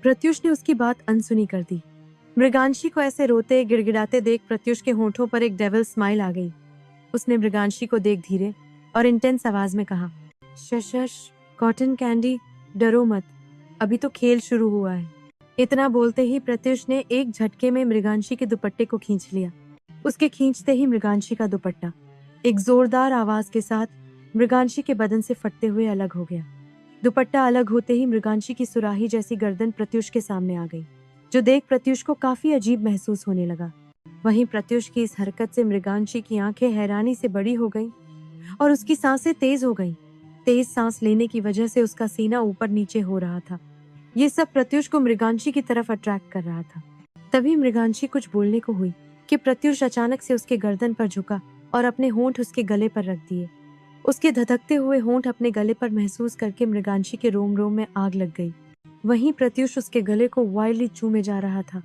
प्रत्युष ने उसकी बात अनसुनी कर दी। मृगांशी को ऐसे रोते गिड़गिड़ाते देख प्रत्युष के होठों पर एक डेविल स्माइल आ गई। उसने मृगांशी को देख धीरे और इंटेंस आवाज में कहा, शश कॉटन कैंडी, डरो मत, अभी तो खेल शुरू हुआ है। इतना बोलते ही प्रत्युष ने एक झटके में मृगांशी के दुपट्टे को खींच लिया। उसके खींचते ही मृगांशी का दुपट्टा एक जोरदार आवाज के साथ मृगांशी के बदन से फटते हुए अलग हो गया। दुपट्टा अलग होते ही मृगांशी की सुराही जैसी गर्दन प्रत्युष के सामने आ गई, जो देख प्रत्युष को काफी अजीब महसूस होने लगा। वहीं प्रत्युष की इस हरकत से मृगांशी की आंखें हैरानी से बड़ी हो गईं और उसकी सांसें तेज हो गईं। तेज सांस लेने की वजह से उसका सीना ऊपर नीचे हो रहा था। ये सब प्रत्युष को मृगांशी की तरफ अट्रैक्ट कर रहा था। तभी मृगांशी कुछ बोलने को हुई कि प्रत्युष अचानक से उसके गर्दन पर झुका और अपने होंठ उसके गले पर रख दिए। उसके धधकते हुए होंठ अपने गले पर महसूस करके मृगांशी के रोम रोम में आग लग गई। वहीं प्रत्युष उसके गले को वाइल्डली चूमे जा रहा था।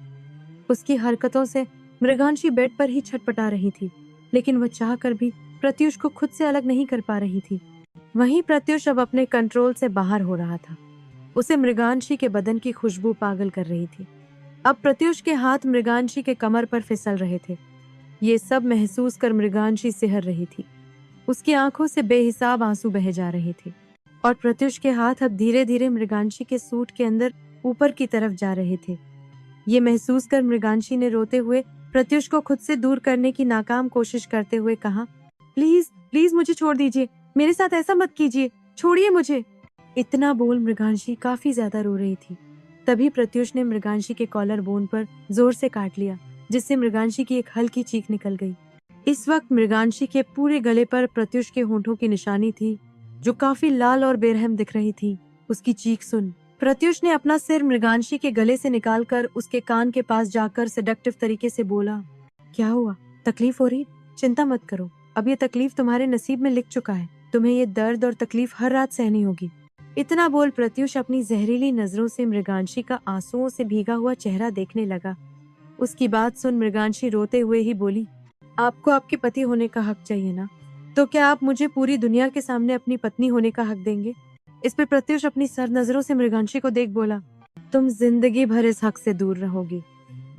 उसकी हरकतों से मृगांशी बेड पर ही छटपटा रही थी, लेकिन वह चाहकर भी प्रत्युष को खुद से अलग नहीं कर पा रही थी। वहीं प्रत्युष अब अपने कंट्रोल से बाहर हो रहा था। उसे मृगांशी के बदन की खुशबू पागल कर रही थी। अब प्रत्युष के हाथ मृगांशी के कमर पर फिसल रहे थे। ये सब महसूस कर मृगांशी सिहर रही थी। उसकी आंखों से बेहिसाब आंसू बहे जा रहे थे और प्रत्युष के हाथ अब धीरे धीरे मृगांशी के सूट के अंदर ऊपर की तरफ जा रहे थे। ये महसूस कर मृगांशी ने रोते हुए प्रत्युष को खुद से दूर करने की नाकाम कोशिश करते हुए कहा, प्लीज प्लीज मुझे छोड़ दीजिए, मेरे साथ ऐसा मत कीजिए, छोड़िए मुझे। इतना बोल मृगांशी काफी ज्यादा रो रही थी। तभी प्रत्युष ने मृगांशी के कॉलर बोन पर जोर से काट लिया, जिससे मृगांशी की एक हल्की चीख निकल गई। इस वक्त मृगांशी के पूरे गले पर प्रत्युष के होंठों की निशानी थी, जो काफी लाल और बेरहम दिख रही थी। उसकी चीख सुन प्रत्युष ने अपना सिर मृगांशी के गले से निकालकर उसके कान के पास जाकर सेडक्टिव तरीके से बोला, क्या हुआ, तकलीफ हो रही? चिंता मत करो, अब ये तकलीफ तुम्हारे नसीब में लिख चुका है। तुम्हें ये दर्द और तकलीफ हर रात सहनी होगी। इतना बोल प्रत्युष अपनी जहरीली नजरों से मृगांशी का आंसुओं से भीगा हुआ चेहरा देखने लगा। उसकी बात सुन मृगांशी रोते हुए ही बोली, आपको आपके पति होने का हक चाहिए ना, तो क्या आप मुझे पूरी दुनिया के सामने अपनी पत्नी होने का हक देंगे? इस पे प्रत्युष अपनी सर नजरों से मृगांशी को देख बोला, तुम जिंदगी भर इस हक से दूर रहोगी।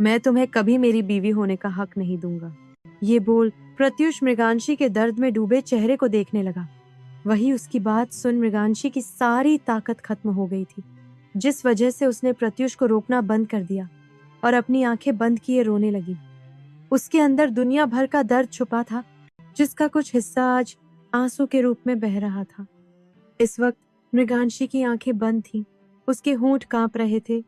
मैं तुम्हें कभी मेरी बीवी होने का हक नहीं दूंगा। ये बोल प्रत्युष मृगांशी के दर्द में डूबे चेहरे को देखने लगा। वही उसकी बात सुन मृगांशी की सारी ताकत खत्म हो गई थी, जिस वजह से उसने प्रत्युष को रोकना बंद कर दिया और अपनी आंखें बंद किए रोने लगी। उसके अंदर दुनिया भर का दर्द छुपा था, जिसका कुछ हिस्सा आज आंसू के रूप में बह रहा था। इस वक्त मृगांशी की आंखें बंद थीं, उसके होंठ कांप रहे थे